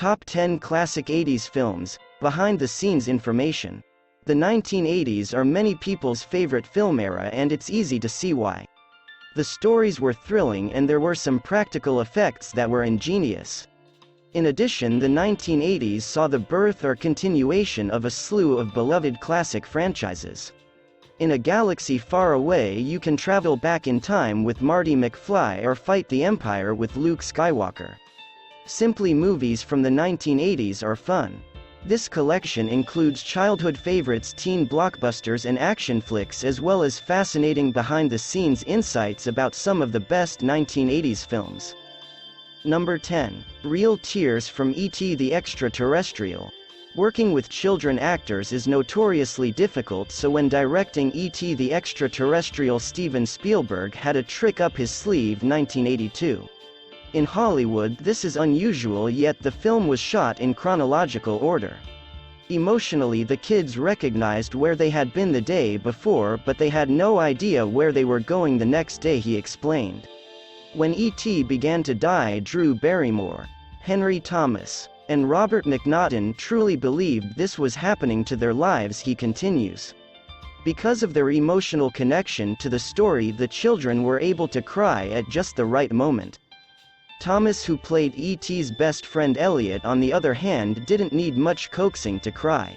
Top 10 Classic 80s Films, Behind-the-Scenes Information. The 1980s are many people's favorite film era, and it's easy to see why. The stories were thrilling and there were some practical effects that were ingenious. In addition, the 1980s saw the birth or continuation of a slew of beloved classic franchises. In a galaxy far away, you can travel back in time with Marty McFly or fight the Empire with Luke Skywalker. Simply, movies from the 1980s are fun. This collection includes childhood favorites, teen blockbusters and action flicks, as well as fascinating behind-the-scenes insights about some of the best 1980s films. Number 10. Real Tears from E.T. the Extraterrestrial. Working with children actors is notoriously difficult, so when directing E.T. the Extraterrestrial, Steven Spielberg had a trick up his sleeve. 1982. In Hollywood, this is unusual, yet the film was shot in chronological order. Emotionally, the kids recognized where they had been the day before, but they had no idea where they were going the next day, he explained. When E.T. began to die, Drew Barrymore, Henry Thomas, and Robert McNaughton truly believed this was happening to their lives, he continues. Because of their emotional connection to the story, the children were able to cry at just the right moment. Thomas, who played E.T.'s best friend Elliot, on the other hand, didn't need much coaxing to cry.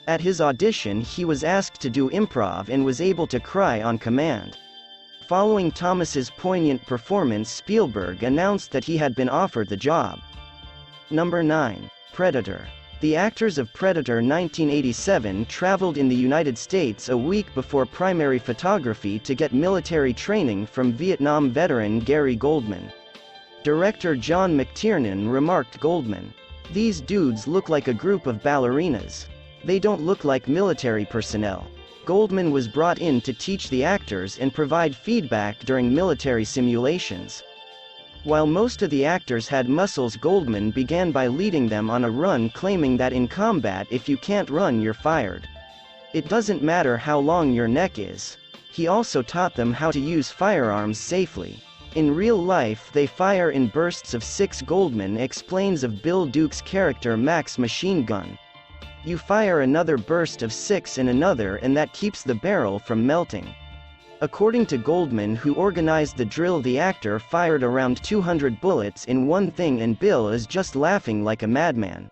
At his audition, he was asked to do improv and was able to cry on command. Following Thomas's poignant performance, Spielberg announced that he had been offered the job. Number 9. Predator. The actors of Predator 1987 traveled in the United States a week before primary photography to get military training from Vietnam veteran Gary Goldman. Director John McTiernan remarked, Goldman, "These dudes look like a group of ballerinas. They don't look like military personnel." Goldman was brought in to teach the actors and provide feedback during military simulations. While most of the actors had muscles, Goldman began by leading them on a run, claiming that in combat, if you can't run, you're fired. It doesn't matter how long your neck is. He also taught them how to use firearms safely. In real life, they fire in bursts of 6. Goldman explains of Bill Duke's character Mac's machine gun. You fire another burst of 6 and another, and that keeps the barrel from melting. According to Goldman, who organized the drill, the actor fired around 200 bullets in one thing, and Bill is just laughing like a madman.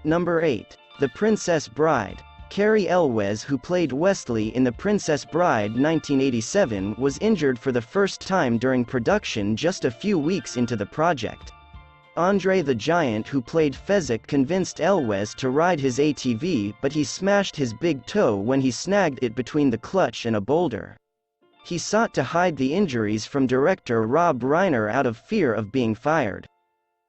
Number 8. The Princess Bride. Carrie Elwes, who played Wesley in The Princess Bride 1987, was injured for the first time during production just a few weeks into the project. Andre the Giant, who played Fezzik, convinced Elwes to ride his ATV, but he smashed his big toe when he snagged it between the clutch and a boulder. He sought to hide the injuries from director Rob Reiner out of fear of being fired.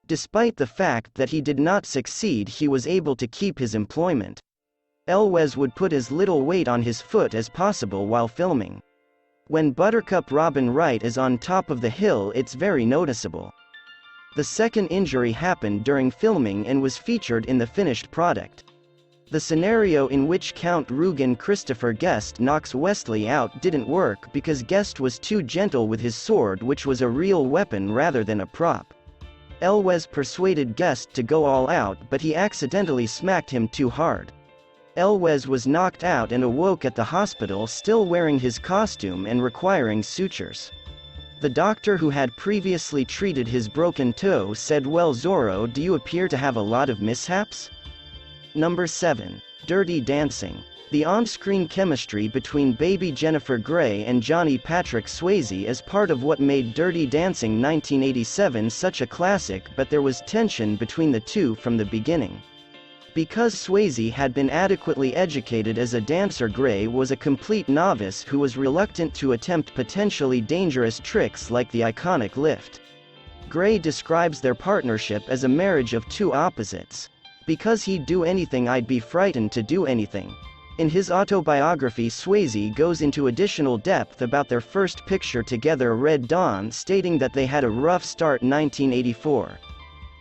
Despite the fact that he did not succeed, he was able to keep his employment. Elwes would put as little weight on his foot as possible while filming. When Buttercup Robin Wright is on top of the hill, it's very noticeable. The second injury happened during filming and was featured in the finished product. The scenario in which Count Rugen Christopher Guest knocks Wesley out didn't work because Guest was too gentle with his sword, which was a real weapon rather than a prop. Elwes persuaded Guest to go all out, but he accidentally smacked him too hard. Elwes was knocked out and awoke at the hospital, still wearing his costume and requiring sutures. The doctor who had previously treated his broken toe said, "Well, Zorro, do you appear to have a lot of mishaps?" Number 7. Dirty Dancing. The on-screen chemistry between baby Jennifer Grey and Johnny Patrick Swayze is part of what made Dirty Dancing 1987 such a classic, but there was tension between the two from the beginning. Because Swayze had been adequately educated as a dancer, Grey was a complete novice who was reluctant to attempt potentially dangerous tricks like the iconic lift. Grey describes their partnership as a marriage of two opposites. Because he'd do anything, I'd be frightened to do anything. In his autobiography, Swayze goes into additional depth about their first picture together, Red Dawn, stating that they had a rough start in 1984.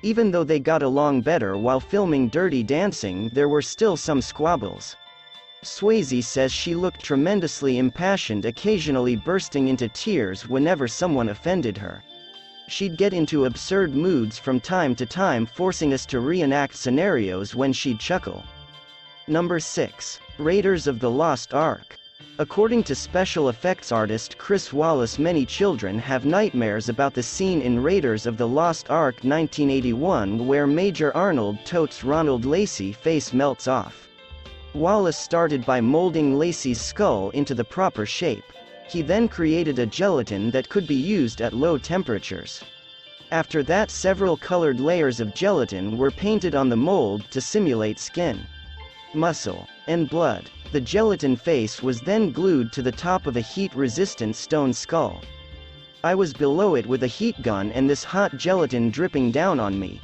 Even though they got along better while filming Dirty Dancing, there were still some squabbles. Swayze says she looked tremendously impassioned, occasionally bursting into tears whenever someone offended her. She'd get into absurd moods from time to time, forcing us to reenact scenarios when she'd chuckle. Number 6. Raiders of the Lost Ark. According to special effects artist Chris Wallace, many children have nightmares about the scene in Raiders of the Lost Ark 1981 where Major Arnold totes Ronald Lacey's face melts off. Wallace started by molding Lacey's skull into the proper shape. He then created a gelatin that could be used at low temperatures. After that, several colored layers of gelatin were painted on the mold to simulate skin, muscle, and blood. The gelatin face was then glued to the top of a heat-resistant stone skull. I was below it with a heat gun and this hot gelatin dripping down on me.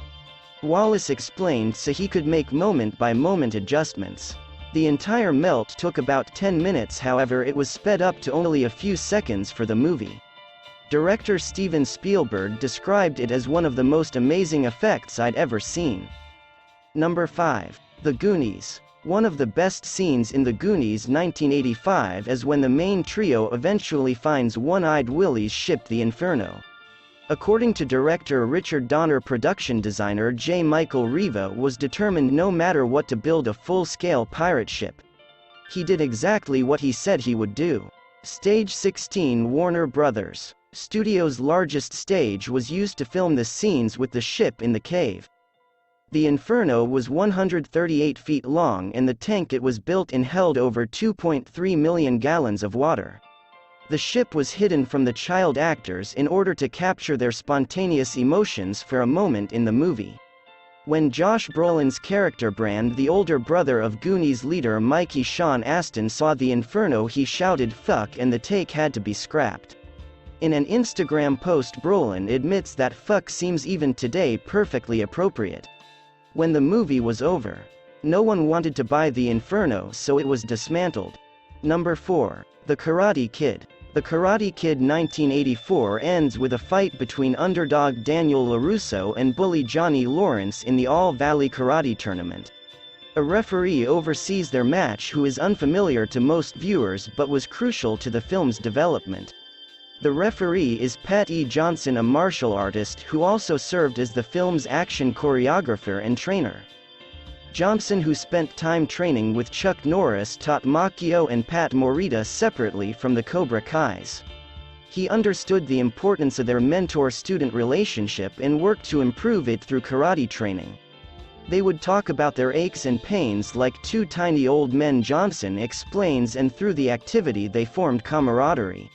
Wallace explained, so he could make moment-by-moment adjustments. The entire melt took about 10 minutes, however it was sped up to only a few seconds for the movie. Director Steven Spielberg described it as one of the most amazing effects I'd ever seen. Number 5. The Goonies. One of the best scenes in The Goonies 1985 is when the main trio eventually finds One-Eyed Willie's ship, the Inferno. According to director Richard Donner, production designer J. Michael Riva was determined no matter what to build a full-scale pirate ship. He did exactly what he said he would do. Stage 16, Warner Brothers Studios' largest stage, was used to film the scenes with the ship in the cave. The Inferno was 138 feet long and the tank it was built in held over 2.3 million gallons of water. The ship was hidden from the child actors in order to capture their spontaneous emotions for a moment in the movie. When Josh Brolin's character Brand, the older brother of Goonies leader Mikey Sean Astin, saw the Inferno, he shouted "fuck" and the take had to be scrapped. In an Instagram post, Brolin admits that "fuck" seems even today perfectly appropriate. When the movie was over, no one wanted to buy the Inferno, so it was dismantled. Number 4. The Karate Kid. The Karate Kid 1984 ends with a fight between underdog Daniel LaRusso and bully Johnny Lawrence in the All-Valley Karate Tournament. A referee oversees their match who is unfamiliar to most viewers but was crucial to the film's development. The referee is Pat E. Johnson, a martial artist who also served as the film's action choreographer and trainer. Johnson, who spent time training with Chuck Norris, taught Macchio and Pat Morita separately from the Cobra Kais. He understood the importance of their mentor-student relationship and worked to improve it through karate training. They would talk about their aches and pains like two tiny old men, Johnson explains, and through the activity they formed camaraderie.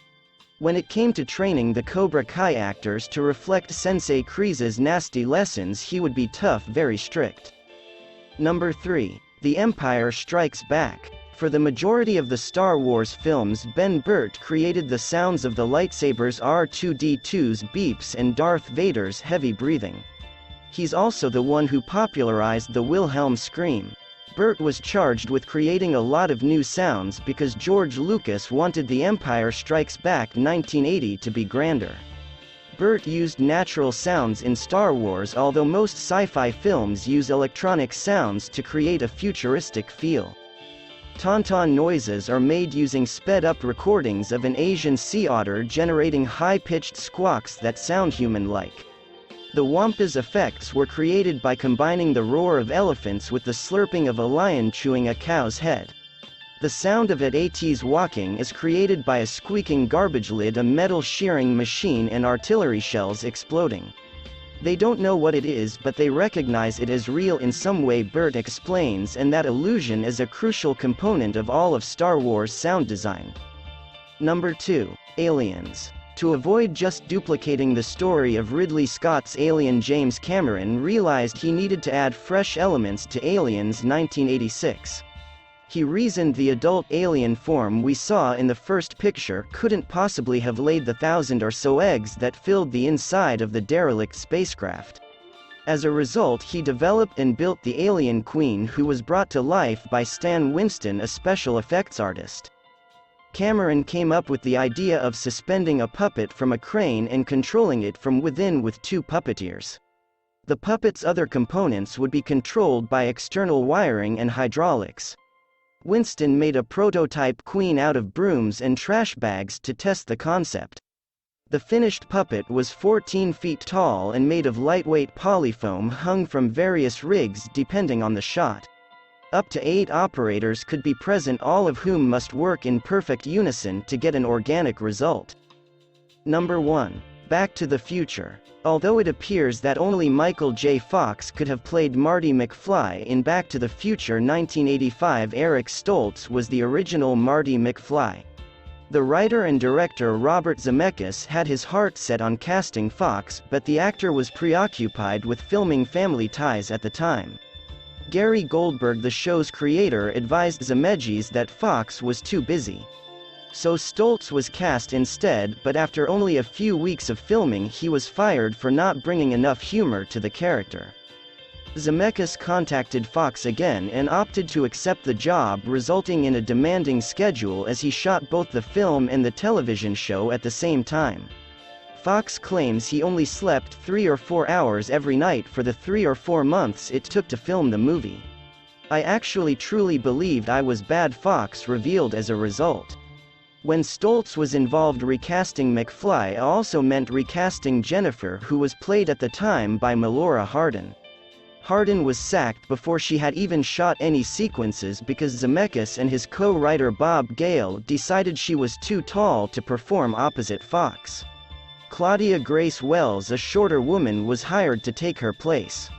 When it came to training the Cobra Kai actors to reflect Sensei Kreese's nasty lessons, he would be tough, very strict. Number 3. The Empire Strikes Back. For the majority of the Star Wars films, Ben Burtt created the sounds of the lightsabers, R2-D2's beeps, and Darth Vader's heavy breathing. He's also the one who popularized the Wilhelm scream. Burtt was charged with creating a lot of new sounds because George Lucas wanted The Empire Strikes Back 1980 to be grander. Burtt used natural sounds in Star Wars, although most sci-fi films use electronic sounds to create a futuristic feel. Tauntaun noises are made using sped-up recordings of an Asian sea otter generating high-pitched squawks that sound human-like. The Wampa's effects were created by combining the roar of elephants with the slurping of a lion chewing a cow's head. The sound of AT's walking is created by a squeaking garbage lid, a metal shearing machine, and artillery shells exploding. They don't know what it is, but they recognize it as real in some way, Burtt explains, and that illusion is a crucial component of all of Star Wars sound design. Number 2. Aliens. To avoid just duplicating the story of Ridley Scott's Alien, James Cameron realized he needed to add fresh elements to Aliens 1986. He reasoned the adult alien form we saw in the first picture couldn't possibly have laid the 1,000 or so eggs that filled the inside of the derelict spacecraft. As a result, he developed and built the Alien Queen, who was brought to life by Stan Winston, a special effects artist. Cameron came up with the idea of suspending a puppet from a crane and controlling it from within with 2 puppeteers. The puppet's other components would be controlled by external wiring and hydraulics. Winston made a prototype queen out of brooms and trash bags to test the concept. The finished puppet was 14 feet tall and made of lightweight polyfoam hung from various rigs depending on the shot. Up to 8 operators could be present, all of whom must work in perfect unison to get an organic result. Number 1. Back to the Future. Although it appears that only Michael J. Fox could have played Marty McFly in Back to the Future 1985, Eric Stoltz was the original Marty McFly. The writer and director Robert Zemeckis had his heart set on casting Fox, but the actor was preoccupied with filming Family Ties at the time. Gary Goldberg, the show's creator, advised Zemeckis that Fox was too busy. So Stoltz was cast instead, but after only a few weeks of filming he was fired for not bringing enough humor to the character. Zemeckis contacted Fox again and opted to accept the job, resulting in a demanding schedule as he shot both the film and the television show at the same time. Fox claims he only slept 3 or 4 hours every night for the 3 or 4 months it took to film the movie. "I actually truly believed I was bad," Fox revealed as a result. When Stoltz was involved recasting McFly also meant recasting Jennifer, who was played at the time by Melora Hardin. Hardin was sacked before she had even shot any sequences because Zemeckis and his co-writer Bob Gale decided she was too tall to perform opposite Fox. Claudia Grace Wells, a shorter woman, was hired to take her place.